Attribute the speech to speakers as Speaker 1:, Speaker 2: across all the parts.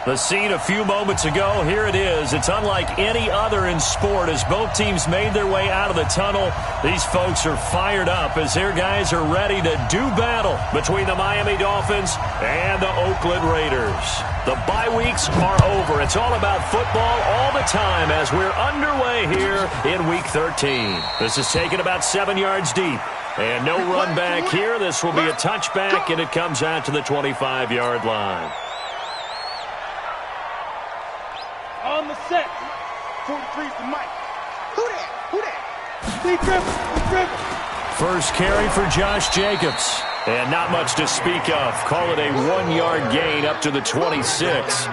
Speaker 1: The scene a few moments ago, here it is. It's unlike any other in sport as both teams made their way out of the tunnel. These folks are fired up as their guys are ready to do battle between the Miami Dolphins and the Oakland Raiders. The bye weeks are over. It's all about football all the time as we're underway here in Week 13. This is taken about 7 yards deep. And no run back here. This will be a touchback, and it comes out to the 25-yard line.
Speaker 2: On the set. 43's the mic. Who that? Who that? Big Griffin.
Speaker 1: First carry for Josh Jacobs. And not much to speak of. Call it a 1-yard gain up to the 26.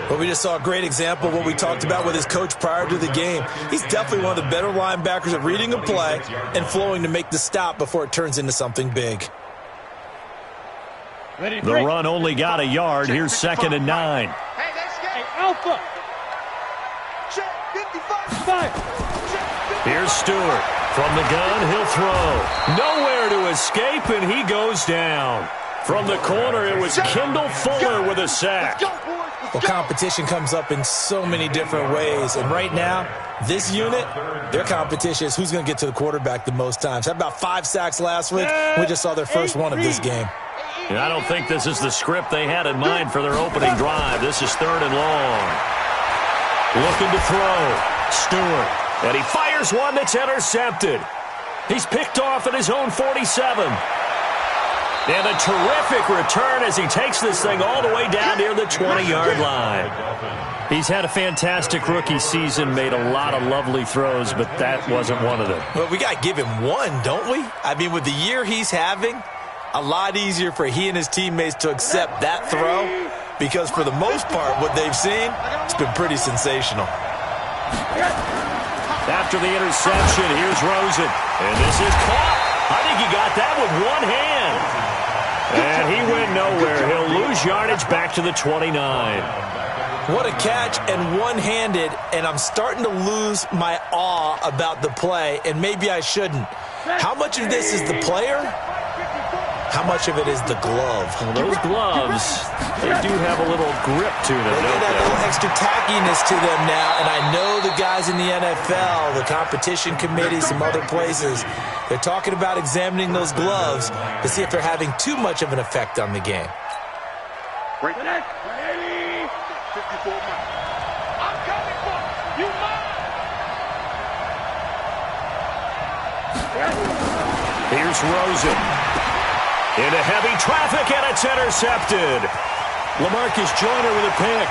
Speaker 3: Well, we just saw a great example of what we talked about with his coach prior to the game. He's definitely one of the better linebackers at reading a play and flowing to make the stop before it turns into something big.
Speaker 1: The run only got a yard. Here's 2nd and 9.
Speaker 2: Hey, Alpha. Check 55.
Speaker 1: Here's Stewart. From the gun, he'll throw. Nowhere to escape, and he goes down. From the corner, it was Kendall Fuller with a sack.
Speaker 3: Well, competition comes up in so many different ways. And right now, this unit, their competition is who's going to get to the quarterback the most times. Had about 5 sacks last week. We just saw their first one of this game.
Speaker 1: And I don't think this is the script they had in mind for their opening drive. This is 3rd and long. Looking to throw. Stewart. And he fires one that's intercepted. He's picked off at his own 47. And a terrific return as he takes this thing all the way down near the 20-yard line. He's had a fantastic rookie season, made a lot of lovely throws, but that wasn't one of them.
Speaker 3: Well, we got to give him one, don't we? I mean, with the year he's having, a lot easier for he and his teammates to accept that throw because for the most part, what they've seen, it's been pretty sensational.
Speaker 1: After the interception, here's Rosen. And this is caught. I think he got that with one hand. And he went nowhere. He'll lose yardage back to the 29.
Speaker 3: What a catch and one-handed, and I'm starting to lose my awe about the play, and maybe I shouldn't. How much of this is the player? How much of it is the glove?
Speaker 1: Well, those gloves, they do have a little grip to them,
Speaker 3: They
Speaker 1: don't
Speaker 3: get that
Speaker 1: they?
Speaker 3: little extra tackiness to them now, and I know the guys in the NFL, the competition committee, some other places, they're talking about examining those gloves to see if they're having too much of an effect on the game.
Speaker 2: Break that. 54 miles. I'm coming for you.
Speaker 1: Here's Rosen. Into heavy traffic, and it's intercepted. LaMarcus Joyner with a pick.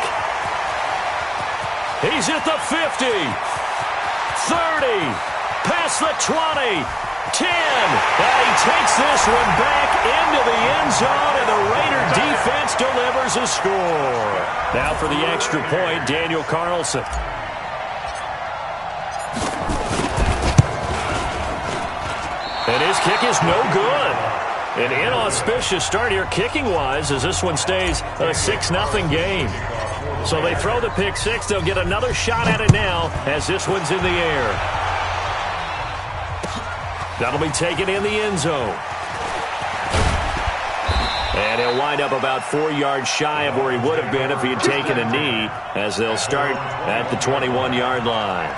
Speaker 1: He's at the 50. 30. Past the 20. 10. And he takes this one back into the end zone, and the Raider defense delivers a score. Now for the extra point, Daniel Carlson. And his kick is no good. An inauspicious start here kicking-wise as this one stays a 6-0 game. So they throw the pick six. They'll get another shot at it now as this one's in the air. That'll be taken in the end zone. And he'll wind up about 4 yards shy of where he would have been if he had taken a knee as they'll start at the 21-yard line.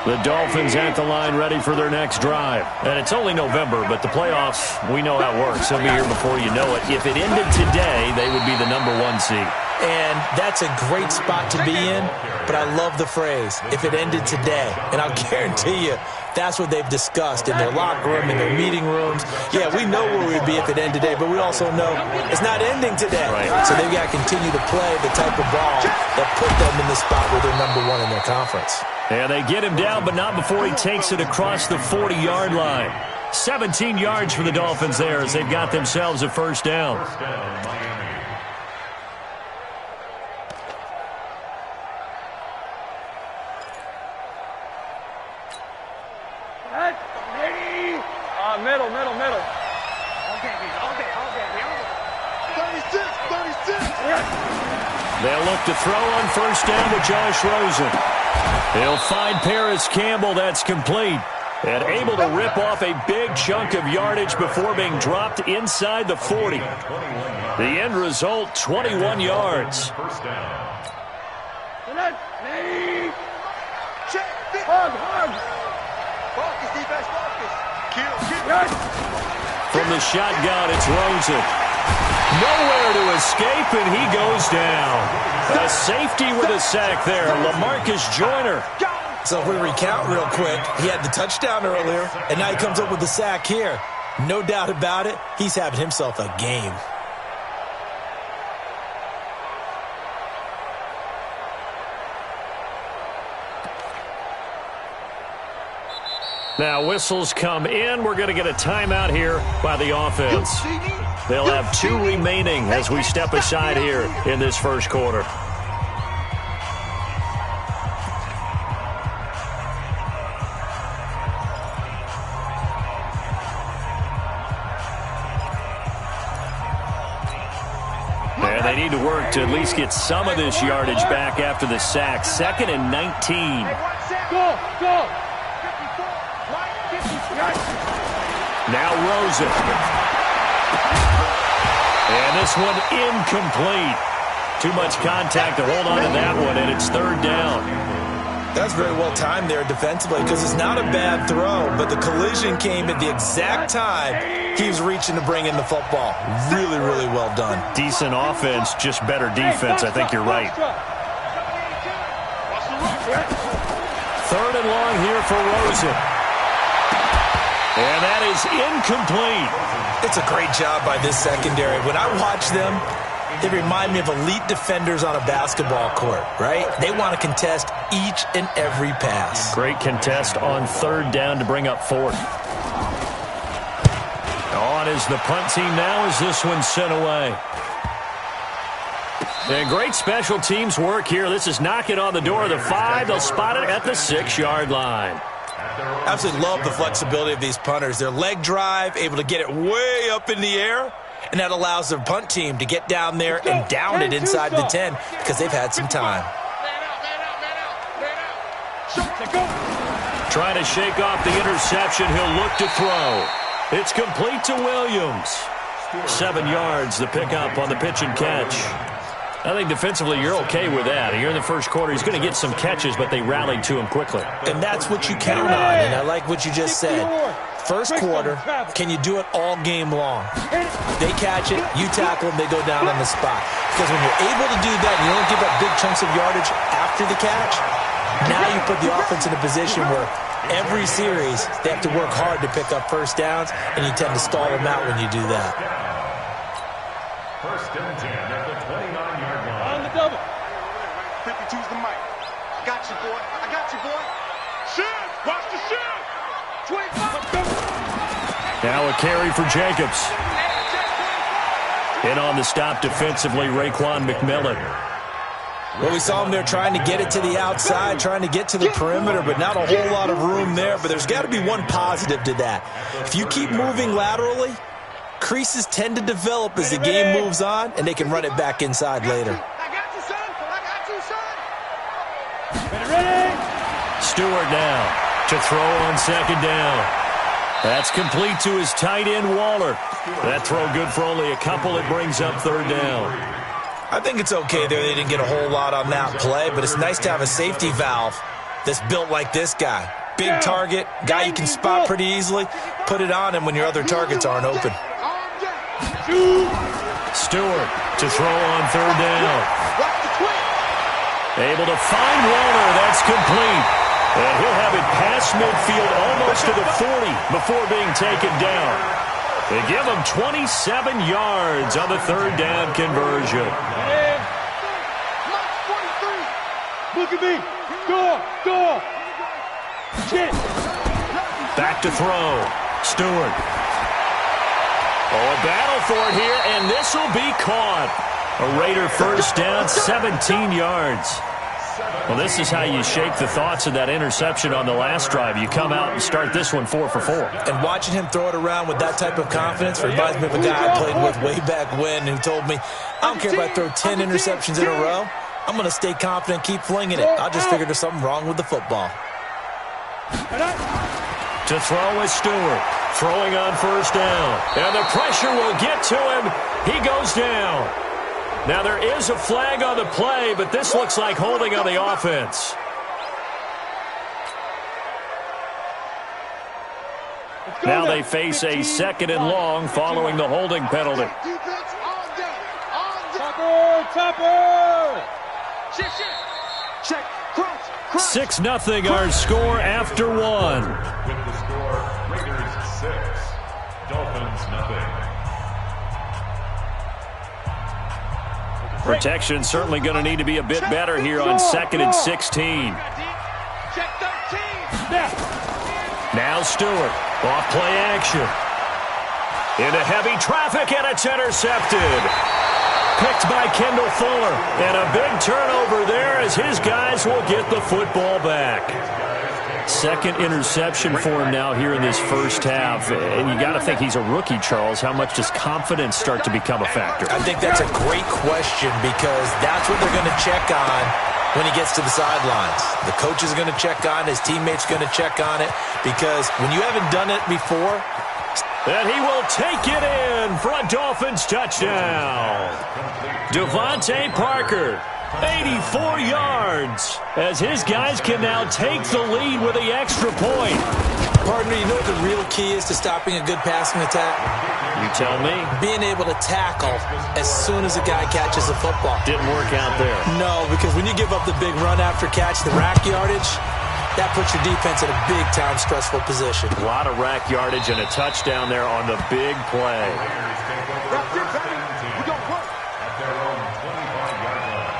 Speaker 1: The Dolphins at the line ready for their next drive. And it's only November, but the playoffs, we know how it works. They'll be here before you know it. If it ended today, they would be the number 1 seed.
Speaker 3: And that's a great spot to be in, but I love the phrase, if it ended today. And I'll guarantee you, that's what they've discussed in their locker room, in their meeting rooms. Yeah, we know where we'd be if it ended today, but we also know it's not ending today.
Speaker 1: Right.
Speaker 3: So they've got to continue to play the type of ball that put them in the spot where they're number 1 in their conference.
Speaker 1: And they get him down, but not before he takes it across the 40-yard line. 17 yards for the Dolphins there as they've got themselves a first down.
Speaker 2: Middle.
Speaker 4: Okay. 36.
Speaker 1: They'll look to throw on first down to Josh Rosen. He'll find Paris Campbell. That's complete. And able to rip off a big chunk of yardage before being dropped inside the 40. The end result, 21 yards. From the shotgun, it's Rosen. Nowhere to escape, and he goes down. A safety with a sack there, LaMarcus Joyner.
Speaker 3: So if we recount real quick, he had the touchdown earlier, and now he comes up with the sack here. No doubt about it, he's having himself a game.
Speaker 1: Now whistles come in. We're going to get a timeout here by the offense. They'll have 2 remaining as we step aside here in this first quarter. And they need to work to at least get some of this yardage back after the sack. 2nd and 19.
Speaker 2: Go!
Speaker 1: Now Rosen. And this one incomplete. Too much contact to hold on to that one, and it's 3rd down.
Speaker 3: That's very well timed there defensively because it's not a bad throw, but the collision came at the exact time he was reaching to bring in the football. Really, really well done.
Speaker 1: Decent offense, just better defense. I think you're right. 3rd and long here for Rosen. And that is incomplete.
Speaker 3: It's a great job by this secondary. When I watch them, they remind me of elite defenders on a basketball court, right? They want to contest each and every pass.
Speaker 1: Great contest on 3rd down to bring up 4th. On is the punt team now as this one's sent away. And great special teams work here. This is knocking on the door of the 5. They'll spot it at the 6-yard line.
Speaker 3: Absolutely love the flexibility of these punters. Their leg drive, able to get it way up in the air, and that allows their punt team to get down there and down it inside the 10 because they've had some time.
Speaker 1: Trying to shake off the interception. He'll look to throw. It's complete to Williams. 7 yards, the pickup on the pitch and catch. I think defensively you're okay with that. Here in the first quarter, he's going to get some catches, but they rallied to him quickly.
Speaker 3: And that's what you count on, and I like what you just said. First quarter, can you do it all game long? They catch it, you tackle them, they go down on the spot. Because when you're able to do that, and you don't give up big chunks of yardage after the catch, now you put the offense in a position where every series they have to work hard to pick up first downs, and you tend to stall them out when you do that.
Speaker 5: 1st and 10 at the 29-yard line.
Speaker 2: On the double.
Speaker 4: 52's the mic. I got you, boy. I got you, boy.
Speaker 2: Shoot! Watch the shoot! 25.
Speaker 1: Now a carry for Jacobs. In on the stop defensively, Raekwon McMillan.
Speaker 3: Well, we saw him there trying to get it to the outside, trying to get to the perimeter, but not a whole lot of room there. But there's got to be one positive to that. If you keep moving laterally, creases tend to develop as the game moves on, and they can run it back inside later.
Speaker 4: I got you, son. I got you, son.
Speaker 2: Ready?
Speaker 1: Stewart now to throw on 2nd down. That's complete to his tight end, Waller. That throw good for only a couple. It brings up 3rd down.
Speaker 3: I think it's okay there. They didn't get a whole lot on that play, but it's nice to have a safety valve that's built like this guy. Big target, guy you can spot pretty easily. Put it on him when your other targets aren't open.
Speaker 1: Stewart to throw on 3rd down. Able to find Waller. That's complete. And he'll have it past midfield almost to the 40 before being taken down. They give him 27 yards on the 3rd down conversion.
Speaker 2: Look at me. Go. Shit.
Speaker 1: Back to throw. Stewart. Oh, a battle for it here, and this will be caught. A Raider 1st down, 17 yards. Well, this is how you shake the thoughts of that interception on the last drive. You come out and start this one 4 for 4.
Speaker 3: And watching him throw it around with that type of confidence reminds me of a guy I played with way back when who told me, I don't care if I throw 10 interceptions in a row. I'm going to stay confident, keep flinging it. I just figured there's something wrong with the football.
Speaker 1: To throw is Stewart. Throwing on first down. And the pressure will get to him. He goes down. Now there is a flag on the play, but this looks like holding on the offense. Now they face a 2nd and long following the holding penalty.
Speaker 2: Topper!
Speaker 4: Check. Cross.
Speaker 1: 6-0 our score after 1.
Speaker 5: With the score, Raiders 6, Dolphins 0.
Speaker 1: Protection certainly going to need to be a bit better here on 2nd and 16.
Speaker 4: Check 13.
Speaker 1: Now Stewart, off play action. Into heavy traffic, and it's intercepted. Picked by Kendall Fuller. And a big turnover there as his guys will get the football back. 2nd interception for him now here in this first half. And you got to think he's a rookie, Charles. How much does confidence start to become a factor?
Speaker 3: I think that's a great question because that's what they're going to check on when he gets to the sidelines. The coach is going to check on, his teammates going to check on it, because when you haven't done it before.
Speaker 1: And he will take it in for a Dolphins touchdown. Devontae Parker, 84 yards, as his guys can now take the lead with the extra point.
Speaker 3: Partner, you know what the real key is to stopping a good passing attack?
Speaker 1: You tell me.
Speaker 3: Being able to tackle as soon as a guy catches the football.
Speaker 1: Didn't work out there.
Speaker 3: No, because when you give up the big run after catch, the rack yardage, that puts your defense in a big-time stressful position.
Speaker 1: A lot of rack yardage and a touchdown there on the big play.
Speaker 4: That's it, baby. We don't work.
Speaker 5: At their own 25-yard line.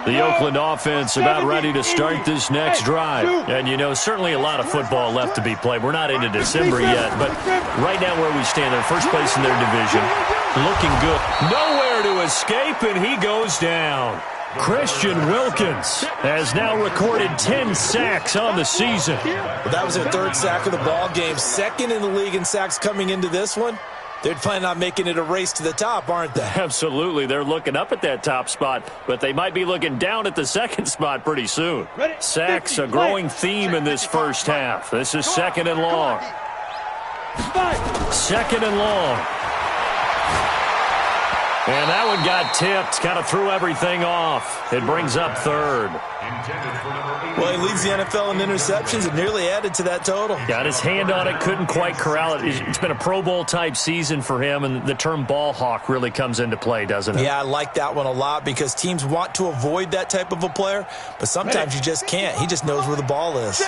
Speaker 1: The Oakland offense about ready to start this next drive. And, you know, certainly a lot of football left to be played. We're not into December yet, but right now where we stand, they're first place in their division. Looking good. Nowhere to escape, and he goes down. Christian Wilkins has now recorded 10 sacks on the season.
Speaker 3: Well, that was their 3rd sack of the ball game. 2nd in the league in sacks coming into this one. They're planning on making it a race to the top, aren't they?
Speaker 1: Absolutely. They're looking up at that top spot, but they might be looking down at the 2nd spot pretty soon. Sacks, a growing theme in this first half. This is 2nd and long. 2nd and long. And that one got tipped, kind of threw everything off. It brings up 3rd.
Speaker 3: Well, he leads the NFL in interceptions and nearly added to that total.
Speaker 1: Got his hand on it, couldn't quite corral it. It's been a Pro Bowl-type season for him, and the term ball hawk really comes into play, doesn't it?
Speaker 3: Yeah, I like that one a lot because teams want to avoid that type of a player, but sometimes you just can't. He just knows where the ball is.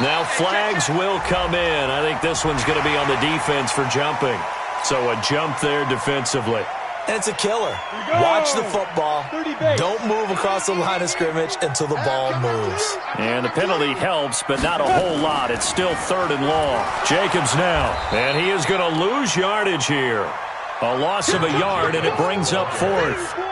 Speaker 1: Now flags will come in. I think this one's going to be on the defense for jumping. So a jump there defensively.
Speaker 3: And it's a killer. Watch the football. Don't move across the line of scrimmage until the ball moves.
Speaker 1: And the penalty helps, but not a whole lot. It's still 3rd and long. Jacobs now. And he is going to lose yardage here. A loss of a yard, and it brings up 4th.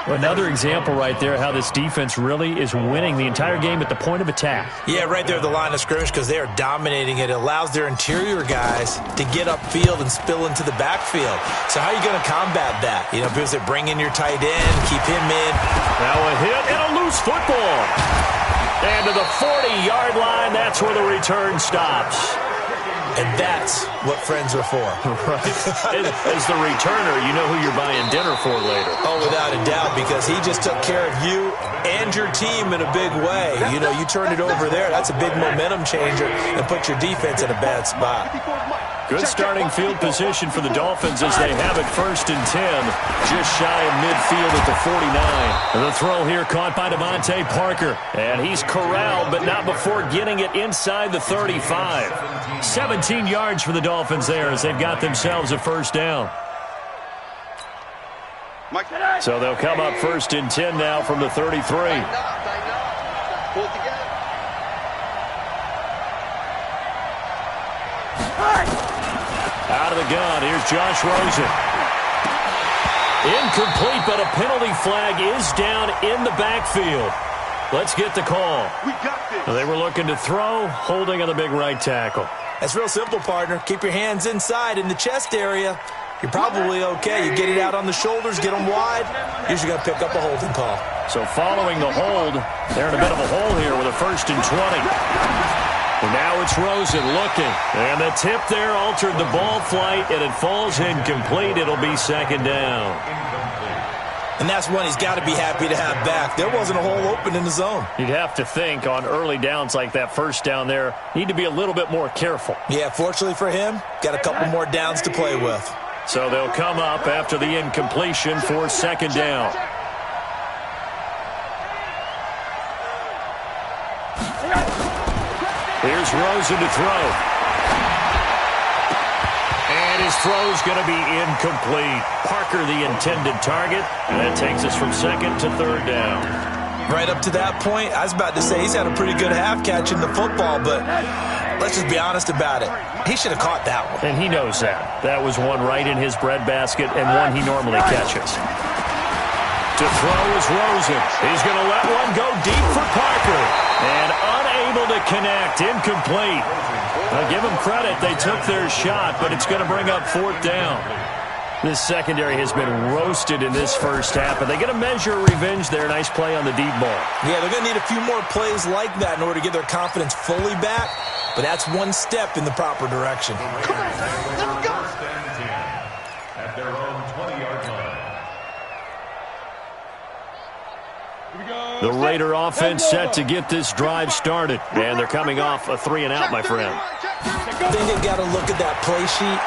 Speaker 1: Another example right there how this defense really is winning the entire game at the point of attack.
Speaker 3: Yeah, right there at the line of scrimmage because they are dominating it. It allows their interior guys to get upfield and spill into the backfield. So how are you going to combat that? You know, because they bring in your tight end, keep him in.
Speaker 1: Now a hit and a loose football. And to the 40-yard line, that's where the return stops.
Speaker 3: And that's what friends are for.
Speaker 1: Right. As the returner, you know who you're buying dinner for later.
Speaker 3: Oh, without a doubt, because he just took care of you and your team in a big way. You know, you turned it over there. That's a big momentum changer and put your defense in a bad spot.
Speaker 1: Good starting field position for the Dolphins as they have it 1st and 10. Just shy of midfield at the 49. The throw here caught by Devontae Parker. And he's corralled, but not before getting it inside the 35. 17 yards for the Dolphins there as they've got themselves a 1st down. So they'll come up 1st and 10 now from the 33.
Speaker 4: Pull it together.
Speaker 1: Out of the gun, here's Josh Rosen. Incomplete, but a penalty flag is down in the backfield. Let's get the call.
Speaker 4: We got this.
Speaker 1: They were looking to throw, holding on the big right tackle.
Speaker 3: That's real simple, partner. Keep your hands inside in the chest area. You're probably okay. You get it out on the shoulders, get them wide. Usually going to pick up a holding call.
Speaker 1: So following the hold, they're in a bit of a hole here with a 1st and 20. And now it's Rosen looking. And the tip there altered the ball flight, and it falls incomplete. It'll be 2nd down.
Speaker 3: And that's one he's got to be happy to have back. There wasn't a hole open in the zone.
Speaker 1: You'd have to think on early downs like that 1st down there, need to be a little bit more careful.
Speaker 3: Yeah, fortunately for him, got a couple more downs to play with.
Speaker 1: So they'll come up after the incompletion for 2nd down. Here's Rosen to throw. And his throw's going to be incomplete. Parker the intended target. And that takes us from 2nd to 3rd down.
Speaker 3: Right up to that point, I was about to say he's had a pretty good half catching the football, but let's just be honest about it. He should have caught that one.
Speaker 1: And he knows that. That was one right in his breadbasket and one he normally catches. To throw is Rosen. He's going to let one go deep for Parker. And unable to connect. Incomplete. I'll give them credit. They took their shot, but it's going to bring up 4th down. This secondary has been roasted in this 1st half, but they get a measure of revenge there. Nice play on the deep ball.
Speaker 3: Yeah, they're going to need a few more plays like that in order to get their confidence fully back, but that's one step in the proper direction.
Speaker 4: Come on, let's go.
Speaker 5: At their own 20-yard line.
Speaker 1: The Raider offense set to get this drive started. And they're coming off a 3-and-out, my friend.
Speaker 3: I think they've got to look at that play sheet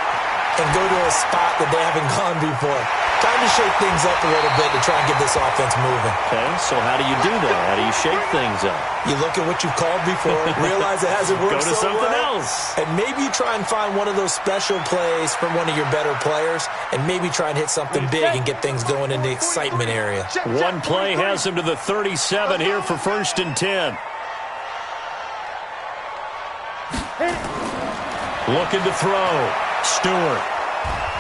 Speaker 3: and go to a spot that they haven't gone before. Time to shake things up a little bit to try and get this offense moving.
Speaker 1: Okay, so how do you do that? How do you shake things up?
Speaker 3: You look at what you've called before, realize it hasn't worked
Speaker 1: Go to
Speaker 3: so
Speaker 1: something
Speaker 3: well,
Speaker 1: else.
Speaker 3: and maybe you try and find one of those special plays from one of your better players, and maybe try and hit something big and get things going in the excitement area.
Speaker 1: One play has him to the 37 here for 1st and 10. Looking to throw. Stewart.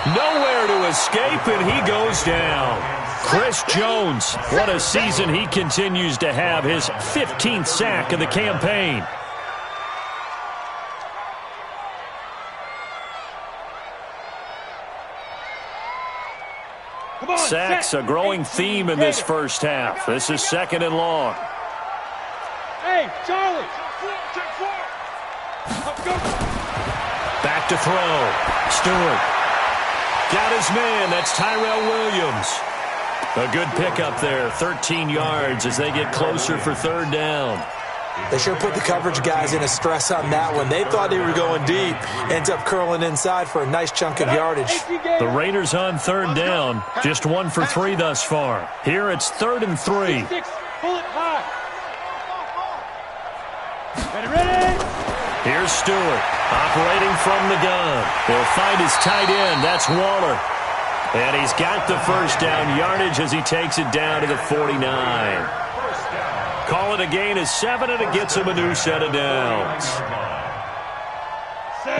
Speaker 1: Nowhere to escape, and he goes down. Chris Jones, what a season he continues to have. His 15th sack of the campaign. Sacks, a growing theme in this 1st half. This is 2nd and long.
Speaker 2: Hey, Charlie.
Speaker 1: Back to throw. Stewart. Got his man. That's Tyrell Williams. A good pickup there. 13 yards as they get closer for 3rd down.
Speaker 3: They sure put the coverage guys in a stress on that one. They thought they were going deep. Ends up curling inside for a nice chunk of yardage.
Speaker 1: The Raiders on 3rd down. Just 1 for 3 thus far. Here it's 3rd and 3.
Speaker 2: Pull it high. Ready?
Speaker 1: Here's Stewart operating from the gun. He'll find his tight end. That's Waller. And he's got the 1st down yardage as he takes it down to the 49. Call it a gain of 7, and it gets him a new set of downs.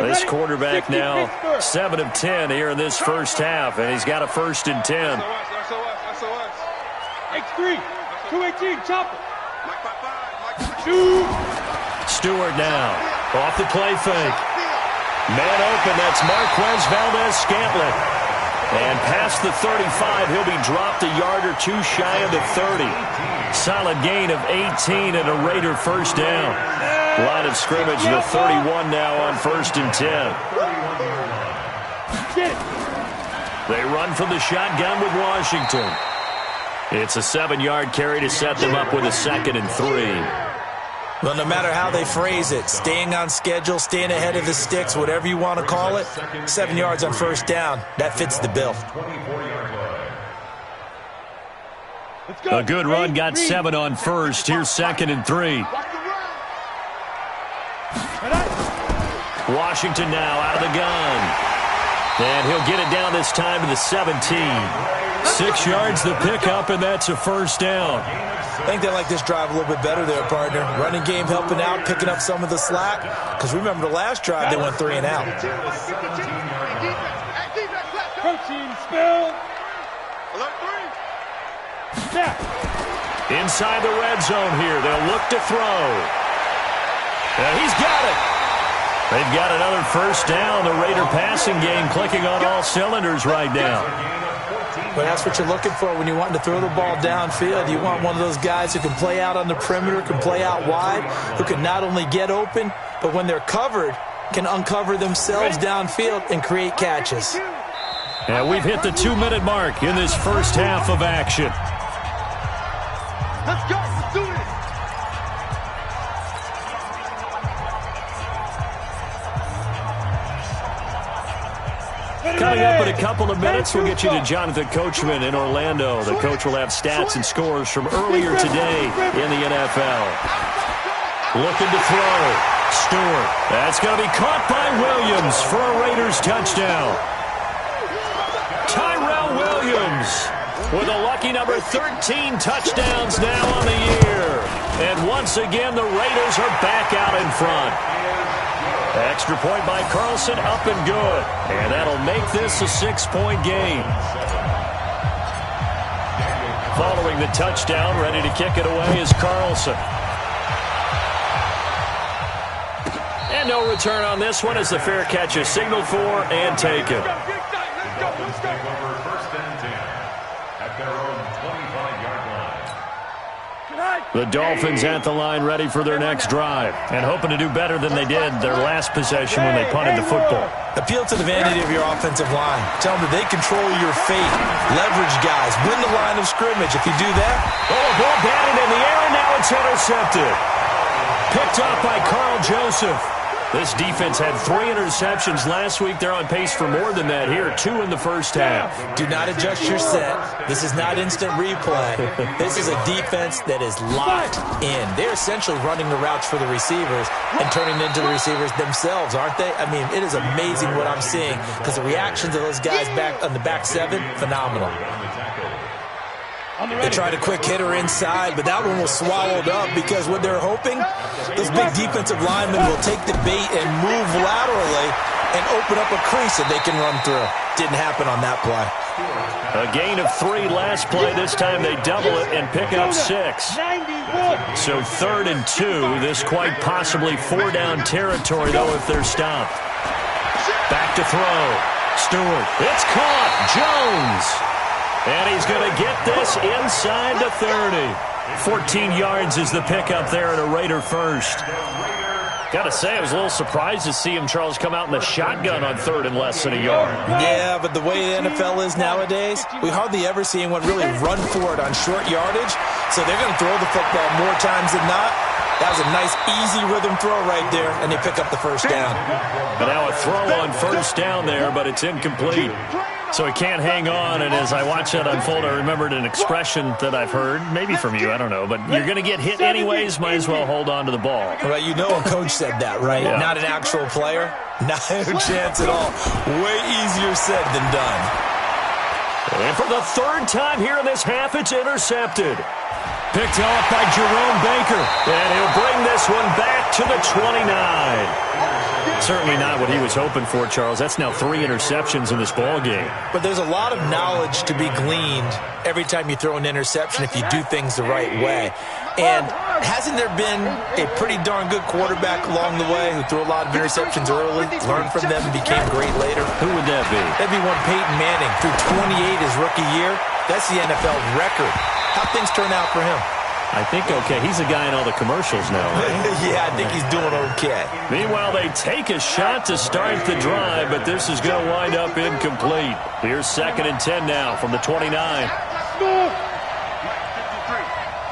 Speaker 1: This quarterback now 7 of 10 here in this 1st half, and he's got a 1st and 10.
Speaker 2: X3, 218, chop it.
Speaker 1: Stewart now off the play fake. Man open, that's Marquez Valdez-Scantling. And past the 35, he'll be dropped a yard or 2 shy of the 30. Solid gain of 18 and a Raider 1st down. Line of scrimmage, the 31 now on 1st and 10. They run from the shotgun with Washington. It's a 7-yard carry to set them up with a 2nd and 3.
Speaker 3: Well, no matter how they phrase it, staying on schedule, staying ahead of the sticks, whatever you want to call it, 7 yards on 1st down, that fits the bill.
Speaker 1: A good run, got 7 on 1st. Here's 2nd and 3. Washington now out of the gun. And he'll get it down this time to the 17. 6 yards the pickup, and that's a 1st down.
Speaker 3: I think they like this drive a little bit better there, partner. Running game helping out, picking up some of the slack. Because remember the last drive, they went 3 and out.
Speaker 2: Protein spill.
Speaker 1: Inside the red zone here. They'll look to throw. He's got it. They've got another 1st down. The Raider passing game clicking on all cylinders right now.
Speaker 3: But that's what you're looking for when you want to throw the ball downfield. You want one of those guys who can play out on the perimeter, can play out wide, who can not only get open, but when they're covered, can uncover themselves downfield and create catches.
Speaker 1: And we've hit the 2-minute mark in this first half of action.
Speaker 2: Let's go. Let's do this.
Speaker 1: Coming up in a couple of minutes, we'll get you to Jonathan Coachman in Orlando. The coach will have stats and scores from earlier today in the NFL. Looking to throw. Stewart. That's going to be caught by Williams for a Raiders touchdown. Tyrell Williams with a lucky number 13 touchdowns now on the year. And once again, the Raiders are back out in front. Extra point by Carlson, up and good. And that'll make this a 6-point game. Following the touchdown, ready to kick it away is Carlson. And no return on this one as the fair catch is signaled for and taken.
Speaker 5: Dolphins take over 1st and 10 at their own 25-yard line.
Speaker 1: The Dolphins at the line ready for their next drive and hoping to do better than they did their last possession when they punted the football.
Speaker 3: Appeal to the vanity of your offensive line. Tell them that they control your fate. Leverage guys. Win the line of scrimmage. If you do that.
Speaker 1: Oh, ball batted in the air, and now it's intercepted. Picked up by Carl Joseph. This defense had 3 interceptions last week. They're on pace for more than that here. 2 in the first half.
Speaker 3: Do not adjust your set. This is not instant replay. This is a defense that is locked in. They're essentially running the routes for the receivers and turning into the receivers themselves, aren't they? I mean, it is amazing what I'm seeing because the reactions of those guys back on the back 7, phenomenal. They tried a quick hitter inside, but that one was swallowed up because what they're hoping, those big defensive linemen will take the bait and move laterally and open up a crease that they can run through. Didn't happen on that play.
Speaker 1: A gain of 3 last play. This time they double it and pick up 6. So 3rd and 2. This quite possibly 4-down territory, though, if they're stopped. Back to throw. Stewart. It's caught. Jones. And he's going to get this inside the 30. 14 yards is the pickup there at a Raider first. Got to say, I was a little surprised to see him, Charles, come out in the shotgun on 3rd and less than a yard.
Speaker 3: Yeah, but the way the NFL is nowadays, we hardly ever see anyone really run for it on short yardage. So they're going to throw the football more times than not. That was a nice, easy rhythm throw right there, and they pick up the first down.
Speaker 1: But now a throw on first down there, but it's incomplete. So he can't hang on, and as I watch that unfold, I remembered an expression that I've heard, maybe from you, I don't know, but you're going to get hit anyways, might as well hold on to the ball.
Speaker 3: Well, you know a coach said that, right?
Speaker 1: Yeah.
Speaker 3: Not an actual player? Not a chance at all. Way easier said than done.
Speaker 1: And for the 3rd time here in this half, it's intercepted. Picked off by Jerome Baker, and he'll bring this one back to the 29. Certainly not what he was hoping for, Charles. That's now 3 interceptions in this ball game.
Speaker 3: But there's a lot of knowledge to be gleaned every time you throw an interception if you do things the right way. And hasn't there been a pretty darn good quarterback along the way who threw a lot of interceptions early, learned from them, and became great later?
Speaker 1: Who would that be?
Speaker 3: That'd be one Peyton Manning. Threw 28 his rookie year. That's the NFL record. How'd things turn out for him?
Speaker 1: I think okay. He's a guy in all the commercials now, right?
Speaker 3: Yeah, I think he's doing okay.
Speaker 1: Meanwhile, they take a shot to start the drive, but this is going to wind up incomplete. Here's 2nd and 10 now from the 29.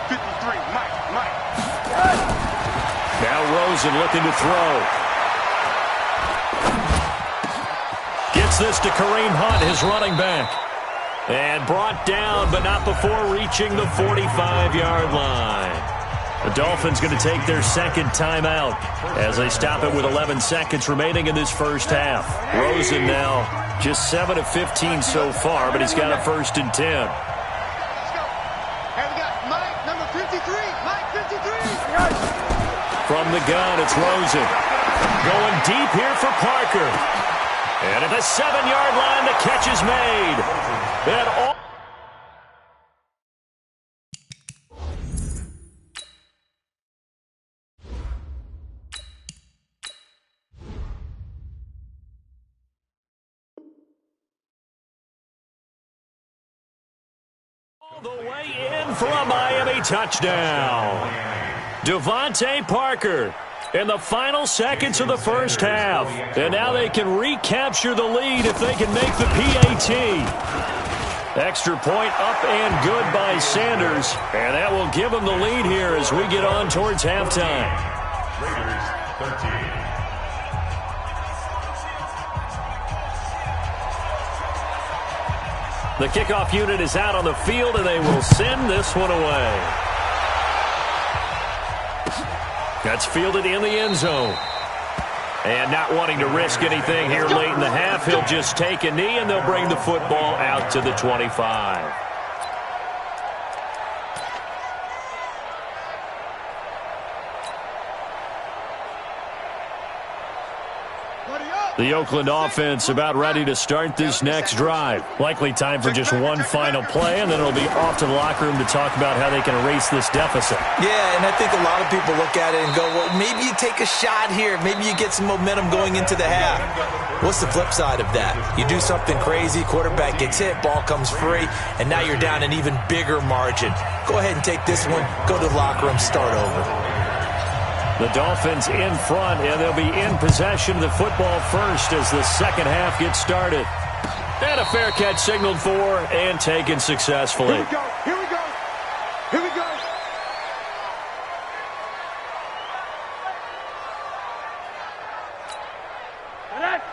Speaker 4: 53, Mike.
Speaker 1: Now Rosen looking to throw. Gets this to Kareem Hunt, his running back. And brought down, but not before reaching the 45-yard line. The Dolphins going to take their 2nd timeout as they stop it with 11 seconds remaining in this first half. Rosen now just 7 of 15 so far, but he's got a 1st and 10.
Speaker 4: Let's go. And we got Mike, number 53. Mike, 53.
Speaker 1: From the gun, it's Rosen. Going deep here for Parker. And at the 7-yard line, the catch is made. And all the way in for a Miami touchdown. Devontae Parker in the final seconds of the first half. And now they can recapture the lead if they can make the PAT. Extra point up and good by Sanders. And that will give them the lead here as we get on towards halftime.
Speaker 5: Raiders 13.
Speaker 1: The kickoff unit is out on the field, and they will send this one away. That's fielded in the end zone. And not wanting to risk anything here late in the half, he'll just take a knee, and they'll bring the football out to the 25. The Oakland offense about ready to start this next drive. Likely time for just one final play, and then it'll be off to the locker room to talk about how they can erase this deficit.
Speaker 3: Yeah, and I think a lot of people look at it and go, well, maybe you take a shot here. Maybe you get some momentum going into the half. What's the flip side of that? You do something crazy, quarterback gets hit, ball comes free, and now you're down an even bigger margin. Go ahead and take this one, go to the locker room, start over.
Speaker 1: The Dolphins in front, and they'll be in possession of the football first as the second half gets started. And a fair catch signaled for and taken successfully.
Speaker 2: Here we go. Here we go. Here we go.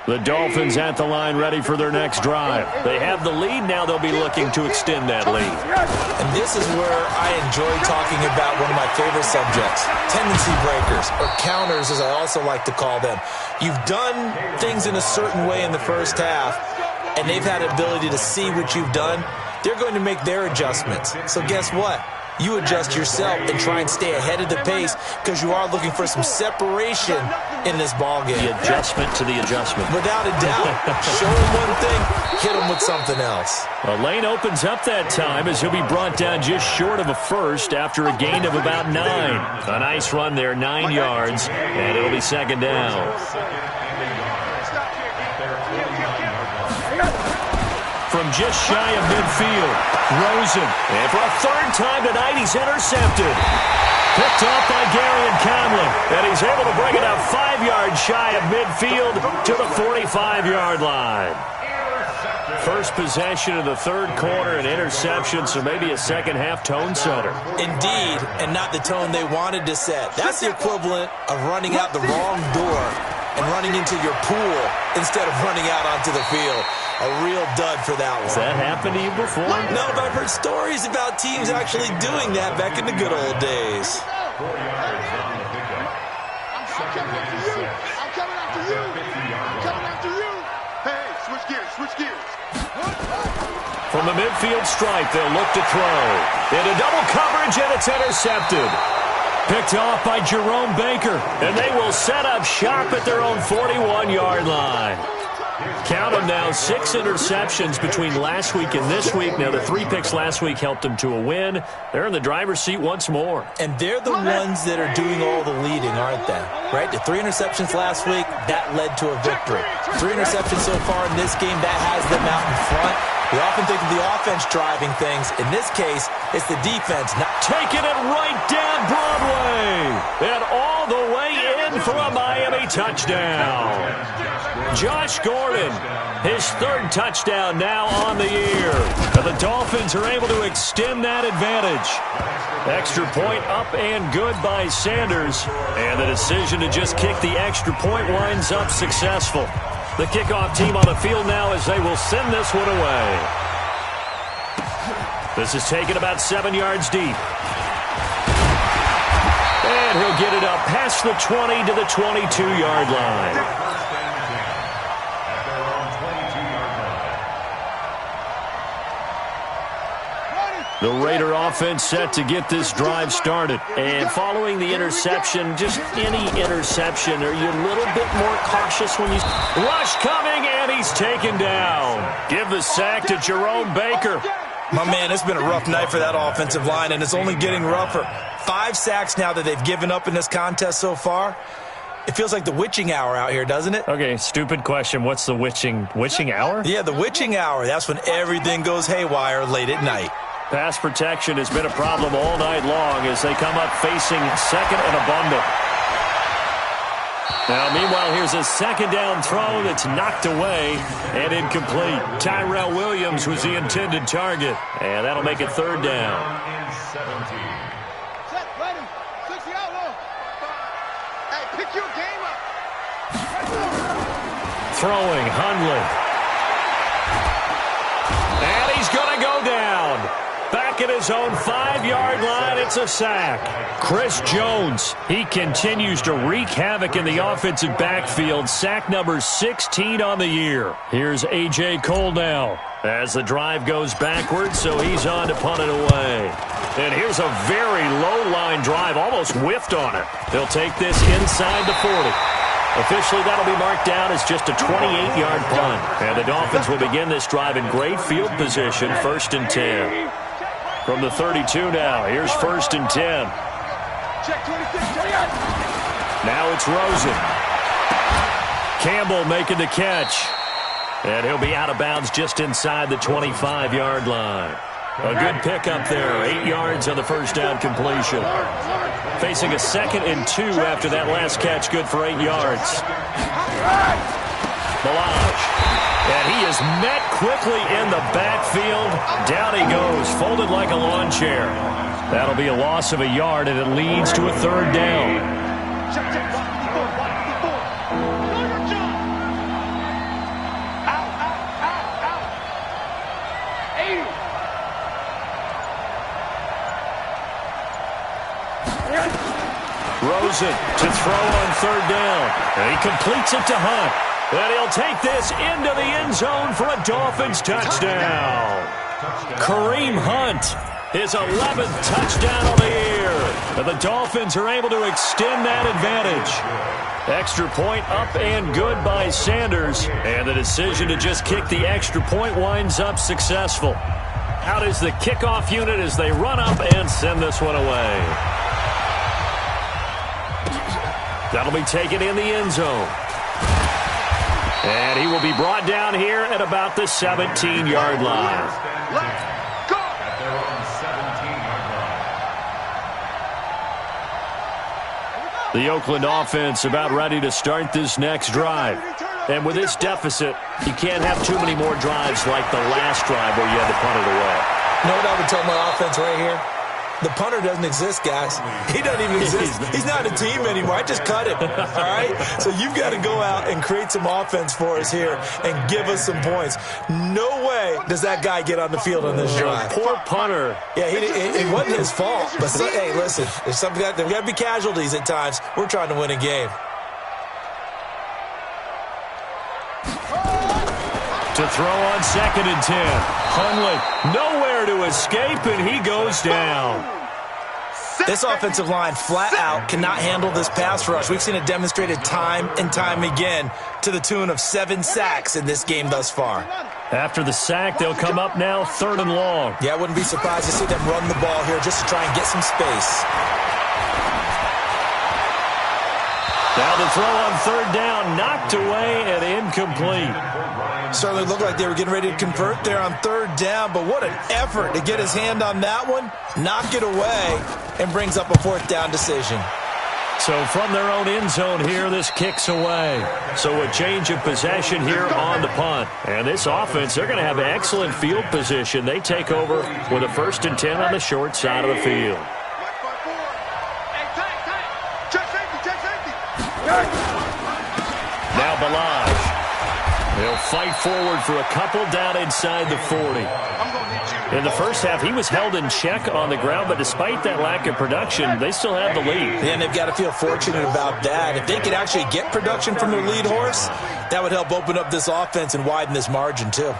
Speaker 1: The Dolphins at the line ready for their next drive. They have the lead. Now they'll be looking to extend that lead.
Speaker 3: And this is where I enjoy talking about one of my favorite subjects, tendency breakers, or counters as I also like to call them. You've done things in a certain way in the first half, and they've had ability to see what you've done. They're going to make their adjustments. So guess what? You adjust yourself and try and stay ahead of the pace because you are looking for some separation in this ballgame.
Speaker 1: The adjustment to the adjustment.
Speaker 3: Without a doubt. Show him one thing, hit him with something else.
Speaker 1: A lane opens up that time as he'll be brought down just short of a first after a gain of about 9. A nice run there, 9 yards, and it'll be second down. From just shy of midfield, Rosen. And for a third time tonight, he's intercepted. Picked off by Gary and Conley. And he's able to bring it up 5 yards shy of midfield to the 45-yard line. First possession of the third quarter, an interception, so maybe a second-half tone setter.
Speaker 3: Indeed, and not the tone they wanted to set. That's the equivalent of running out the wrong door and running into your pool instead of running out onto the field. A real dud for that one.
Speaker 1: Has that happened to you before?
Speaker 3: No, but I've heard stories about teams actually doing that back in the good old days.
Speaker 5: 4 yards on the pickup.
Speaker 4: I'm coming after you. I'm coming after you. I'm coming after you. Hey, switch gears, switch gears.
Speaker 1: From the midfield stripe, they'll look to throw. Into double coverage, and it's intercepted. Picked off by Jerome Baker, and they will set up shop at their own 41-yard line. Count them now, 6 interceptions between last week and this week. Now, the 3 picks last week helped them to a win. They're in the driver's seat once more.
Speaker 3: And they're the ones that are doing all the leading, aren't they? Right? The 3 interceptions last week, that led to a victory. 3 interceptions so far in this game, that has them out in front. We often think of the offense driving things. In this case, it's the defense. Not
Speaker 1: taking it right down Broadway. And all the way in for a Miami touchdown. Josh Gordon, his 3rd touchdown now on the year. And the Dolphins are able to extend that advantage. Extra point up and good by Sanders. And the decision to just kick the extra point winds up successful. The kickoff team on the field now as they will send this one away. This is taken about 7 yards deep. And he'll get it up past the 20 to the 22-yard line. The Raider offense set to get this drive started. And following the interception, just any interception, are you a little bit more cautious when you... Rush coming, and he's taken down. Give the sack to Jerome Baker.
Speaker 3: My man, it's been a rough night for that offensive line, and it's only getting rougher. 5 sacks now that they've given up in this contest so far. It feels like the witching hour out here, doesn't it?
Speaker 1: Okay, stupid question. What's the witching hour?
Speaker 3: Yeah, the witching hour. That's when everything goes haywire late at night.
Speaker 1: Pass protection has been a problem all night long as they come up facing second and abundant. Now, meanwhile, here's a second down throw that's knocked away and incomplete. Tyrell Williams was the intended target, and that'll make it third down.
Speaker 4: Set, ready. 60 out low. Hey, pick your game up.
Speaker 1: Throwing, Hundley. And he's going to go down. Back at his own 5-yard line, it's a sack. Chris Jones, he continues to wreak havoc in the offensive backfield. Sack number 16 on the year. Here's A.J. Cole now as the drive goes backwards, so he's on to punt it away. And here's a very low-line drive, almost whiffed on it. They'll take this inside the 40. Officially, that'll be marked down as just a 28-yard punt. And the Dolphins will begin this drive in great field position, 1st and 10. From the 32 now, here's 1st and 10. Now it's Rosen. Campbell making the catch. And he'll be out of bounds just inside the 25-yard line. A good pickup there, 8 yards on the first down completion. Facing a 2nd and 2 after that last catch, good for 8 yards. Balaj. And he is met quickly in the backfield. Down he goes, folded like a lawn chair. That'll be a loss of a yard, and it leads to a 3rd down. Rosen to throw on 3rd down. And he completes it to Hunt. And he'll take this into the end zone for a Dolphins touchdown. Kareem Hunt, his 11th touchdown of the year. And the Dolphins are able to extend that advantage. Extra point up and good by Sanders. And the decision to just kick the extra point winds up successful. Out is the kickoff unit as they run up and send this one away. That'll be taken in the end zone. And he will be brought down here at about the 17-yard line.
Speaker 4: Let's go!
Speaker 5: At their own 17-yard line.
Speaker 1: The Oakland offense about ready to start this next drive. And with this deficit, you can't have too many more drives like the last drive where you had to punt it away.
Speaker 3: You know what I would tell my offense right here? The punter doesn't exist, guys. He doesn't even exist. He's not a team anymore. I just cut him, all right? So you've got to go out and create some offense for us here and give us some points. No way does that guy get on the field on this drive.
Speaker 1: Poor punter.
Speaker 3: Yeah, it wasn't his fault. But, hey, listen, there's got to be casualties at times. We're trying to win a game.
Speaker 1: To throw on 2nd and 10. Hundley nowhere to escape, and he goes down.
Speaker 3: This offensive line flat out cannot handle this pass rush. We've seen it demonstrated time and time again to the tune of 7 sacks in this game thus far.
Speaker 1: After the sack, they'll come up now 3rd and long.
Speaker 3: Yeah, I wouldn't be surprised to see them run the ball here just to try and get some space.
Speaker 1: Now the throw on 3rd down, knocked away and incomplete.
Speaker 3: Certainly looked like they were getting ready to convert there on 3rd down, but what an effort to get his hand on that one, knock it away, and brings up a 4th down decision.
Speaker 1: So from their own end zone here, this kicks away. So a change of possession here on the punt. And this offense, they're going to have excellent field position. They take over with a 1st and 10 on the short side of the field. Now Balaj. He'll fight forward for a couple down inside the 40. In the first half, he was held in check on the ground, but despite that lack of production, they still have the lead.
Speaker 3: And they've got to feel fortunate about that. If they could actually get production from their lead horse, that would help open up this offense and widen this margin, too.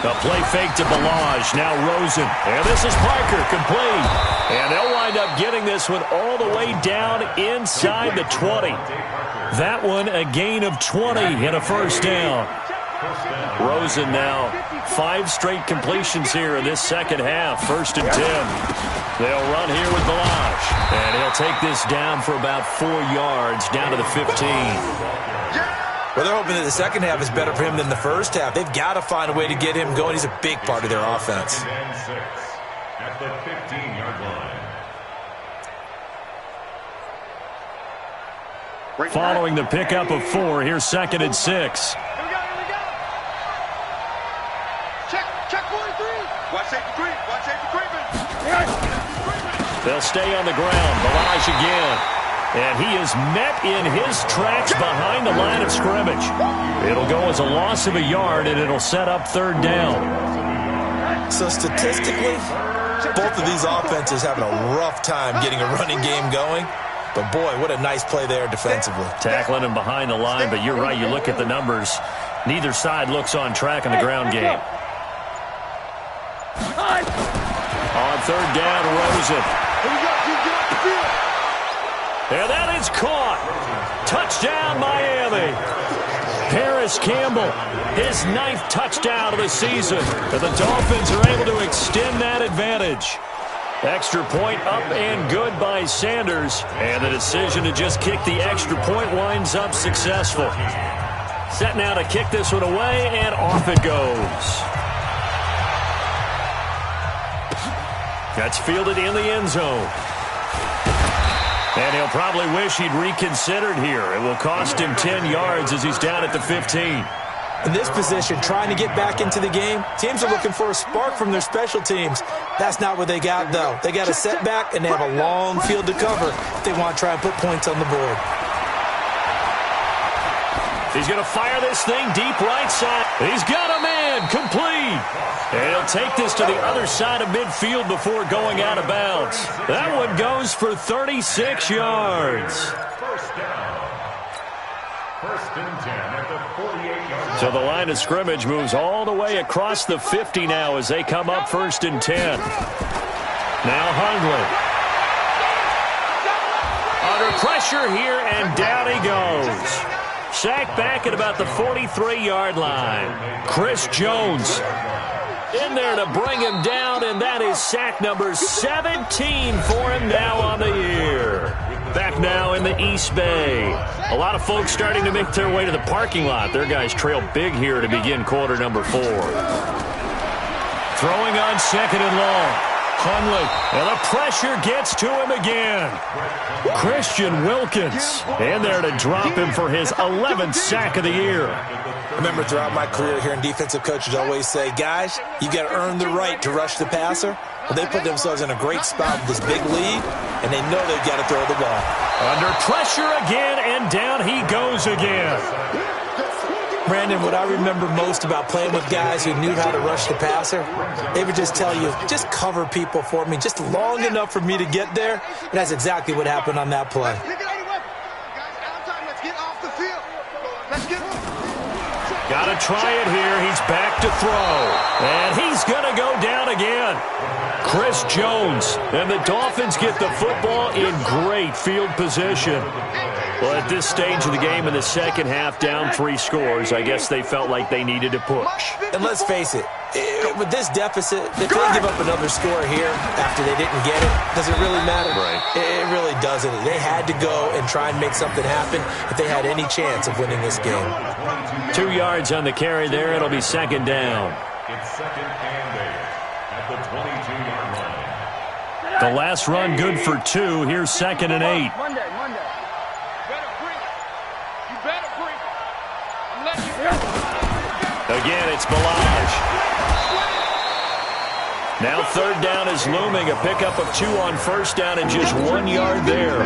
Speaker 1: A play fake to Balaj. Now Rosen. And this is Parker, complete. And they'll wind up getting this one all the way down inside the 20. That one a gain of 20 and a 1st down. Rosen now 5 straight completions here in this second half. 1st and 10. They'll run here with Balaj. And he'll take this down for about 4 yards down to the 15.
Speaker 3: Well, they're hoping that the second half is better for him than the first half. They've got to find a way to get him going. He's a big part of their offense.
Speaker 5: At the 15-yard line.
Speaker 1: Following the pickup of 4, here's 2nd and 6.
Speaker 2: Here we go. Check 43. Watch safety creep. Watch safety creeping.
Speaker 1: They'll stay on the ground. Balaj again. And he is met in his tracks behind the line of scrimmage. It'll go as a loss of a yard, and it'll set up 3rd down.
Speaker 3: So statistically, both of these offenses having a rough time getting a running game going. But, boy, what a nice play there defensively.
Speaker 1: Tackling him behind the line, but you're right. You look at the numbers. Neither side looks on track in the ground game. On 3rd down, Rosen. And that is caught. Touchdown, Miami. Paris Campbell, his 9th touchdown of the season. And the Dolphins are able to extend that advantage. Extra point up and good by Sanders. And the decision to just kick the extra point winds up successful. Set now to kick this one away, and off it goes. That's fielded in the end zone. And he'll probably wish he'd reconsidered here. It will cost him 10 yards as he's down at the 15.
Speaker 3: In this position, trying to get back into the game, teams are looking for a spark from their special teams. That's not what they got, though. They got a setback, and they have a long field to cover if they want to try and put points on the board.
Speaker 1: He's going to fire this thing deep right side. He's got a man, complete. And he'll take this to the other side of midfield before going out of bounds. That one goes for 36 yards.
Speaker 5: First down. 1st and 10 at the 48-yard line.
Speaker 1: So the line of scrimmage moves all the way across the 50 now as they come up 1st and 10. Now Hundley. Under pressure here, and down he goes. Sacked back at about the 43-yard line. Chris Jones in there to bring him down, and that is sack number 17 for him now on the year. Back now in the East Bay. A lot of folks starting to make their way to the parking lot. Their guys trail big here to begin quarter number 4. Throwing on 2nd and long. Hundley, and the pressure gets to him again. Christian Wilkins in there to drop him for his 11th sack of the year.
Speaker 3: Remember, throughout my career here in defensive coaches always say, guys, you got to earn the right to rush the passer. Well, they put themselves in a great spot with this big lead, and they know they've got to throw the ball.
Speaker 1: Under pressure again, and down he goes again.
Speaker 3: Brandon, what I remember most about playing with guys who knew how to rush the passer, they would just tell you, just cover people for me, just long enough for me to get there. And that's exactly what happened on that play.
Speaker 1: Got to try it here. He's back to throw. And he's going to go down again. Chris Jones. And the Dolphins get the football in great field position. Well, at this stage of the game in the second half, down 3 scores, I guess they felt like they needed to push.
Speaker 3: And let's face it, with this deficit, if they give up another score here after they didn't get it, does it really matter?
Speaker 1: Right.
Speaker 3: It really doesn't. They had to go and try and make something happen if they had any chance of winning this game.
Speaker 1: 2 yards on the carry there. It'll be 2nd down.
Speaker 5: It's 2nd and 8 at the 22-yard line.
Speaker 1: The last run good for 2. Here's 2nd and 8.
Speaker 2: Monday. You better breathe. I'm letting you go.
Speaker 1: Again, it's Balaj. Now 3rd down is looming. A pickup of 2 on 1st down and just 1 yard there.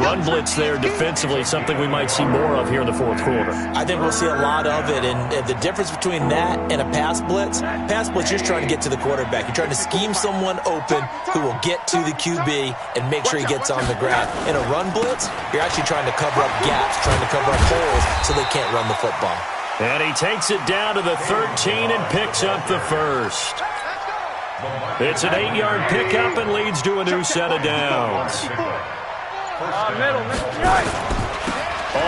Speaker 1: Run blitz there defensively, something we might see more of here in the 4th quarter.
Speaker 3: I think we'll see a lot of it, and the difference between that and a pass blitz, you're trying to get to the quarterback. You're trying to scheme someone open who will get to the QB and make sure he gets on the ground. In a run blitz, you're actually trying to cover up gaps, trying to cover up holes so they can't run the football.
Speaker 1: And he takes it down to the 13 and picks up the 1st. It's an 8-yard pickup and leads to a new set of downs. On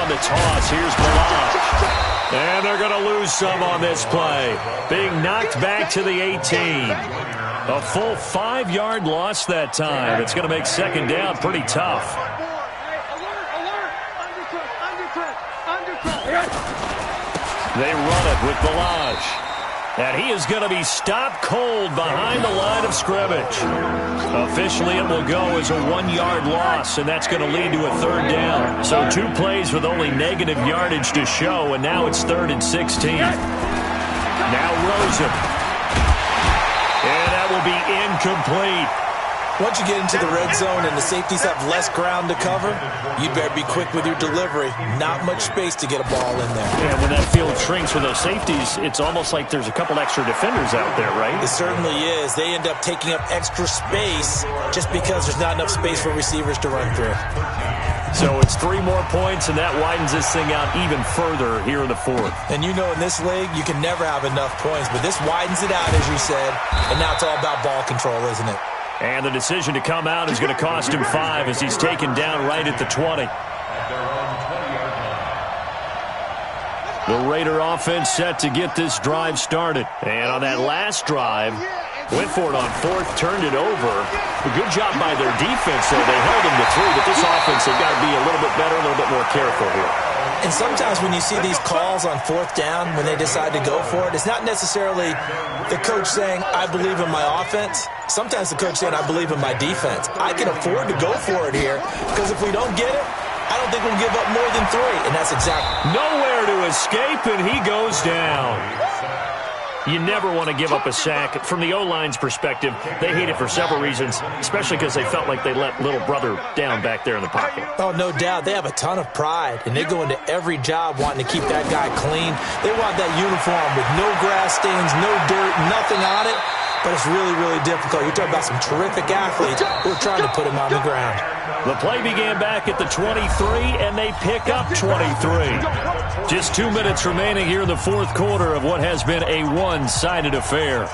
Speaker 1: the toss, here's Balaj. And they're going to lose some on this play. Being knocked back to the 18. A full 5-yard loss that time. It's going to make 2nd down pretty tough.
Speaker 2: Alert! Undercut!
Speaker 1: They run it with Balaj. And he is going to be stopped cold behind the line of scrimmage. Officially, it will go as a 1-yard loss, and that's going to lead to a 3rd down. So 2 plays with only negative yardage to show, and now it's 3rd and 16. Now Rosen. And that will be incomplete.
Speaker 3: Once you get into the red zone and the safeties have less ground to cover, you better be quick with your delivery. Not much space to get a ball in there.
Speaker 1: Yeah, when that field shrinks with those safeties, it's almost like there's a couple extra defenders out there, right?
Speaker 3: It certainly is. They end up taking up extra space just because there's not enough space for receivers to run through.
Speaker 1: So it's 3 more points, and that widens this thing out even further here in the 4th.
Speaker 3: And you know in this league, you can never have enough points, but this widens it out, as you said, and now it's all about ball control, isn't it?
Speaker 1: And the decision to come out is going to cost him 5 as he's taken down right at the 20. The Raider offense set to get this drive started. And on that last drive, went for it on 4th, turned it over. A good job by their defense, though. They held him to 3, but this offense, they've got to be a little bit better, a little bit more careful here.
Speaker 3: And sometimes when you see these calls on 4th down, when they decide to go for it, it's not necessarily the coach saying, I believe in my offense. Sometimes the coach saying, I believe in my defense. I can afford to go for it here because if we don't get it, I don't think we'll give up more than 3. And that's exactly.
Speaker 1: Nowhere to escape, and he goes down. You never want to give up a sack. From the O-line's perspective, they hate it for several reasons, especially because they felt like they let little brother down back there in the pocket.
Speaker 3: Oh, no doubt. They have a ton of pride, and they go into every job wanting to keep that guy clean. They want that uniform with no grass stains, no dirt, nothing on it. But it's really, really difficult. You're talking about some terrific athletes who are trying to put him on the ground.
Speaker 1: The play began back at the 23, and they pick up 23. Just 2 minutes remaining here in the 4th quarter of what has been a one-sided affair.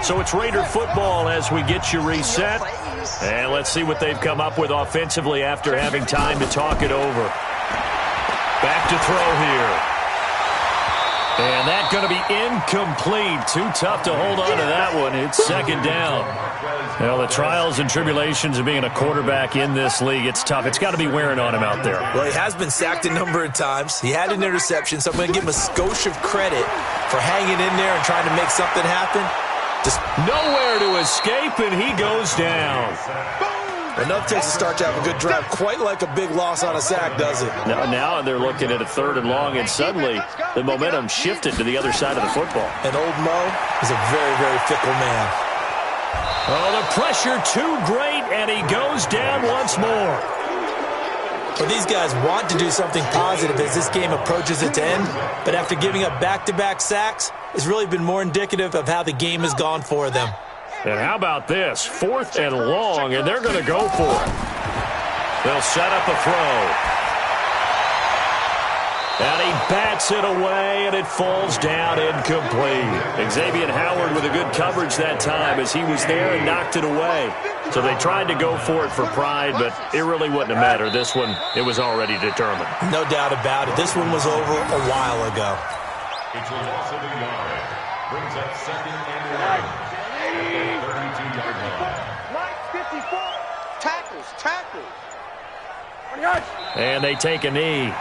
Speaker 1: So it's Raider football as we get you reset. And let's see what they've come up with offensively after having time to talk it over. Back to throw here. And that's going to be incomplete. Too tough to hold on to that one. It's 2nd down. Well, the trials and tribulations of being a quarterback in this league, it's tough. It's got to be wearing on him out there.
Speaker 3: Well, he has been sacked a number of times. He had an interception, so I'm going to give him a skosh of credit for hanging in there and trying to make something happen. Just
Speaker 1: nowhere to escape, and he goes down.
Speaker 3: Enough takes to start to have a good drive. Quite like a big loss on a sack, does it?
Speaker 1: Now they're looking at a 3rd and long, and suddenly the momentum shifted to the other side of the football.
Speaker 3: And old Mo is a very, very fickle man.
Speaker 1: Oh, the pressure too great, and he goes down once more.
Speaker 3: Well, these guys want to do something positive as this game approaches its end, but after giving up back-to-back sacks, it's really been more indicative of how the game has gone for them.
Speaker 1: And how about this? 4th and long, and they're going to go for it. They'll set up a throw. And he bats it away, and it falls down incomplete. Xavier Howard with a good coverage that time as he was there and knocked it away. So they tried to go for it for pride, but it really wouldn't have mattered. This one, it was already determined.
Speaker 3: No doubt about it. This one was over a while ago.
Speaker 5: It's a loss of a yard. Brings up 2nd and 1.
Speaker 2: Tackles.
Speaker 1: And they take a knee.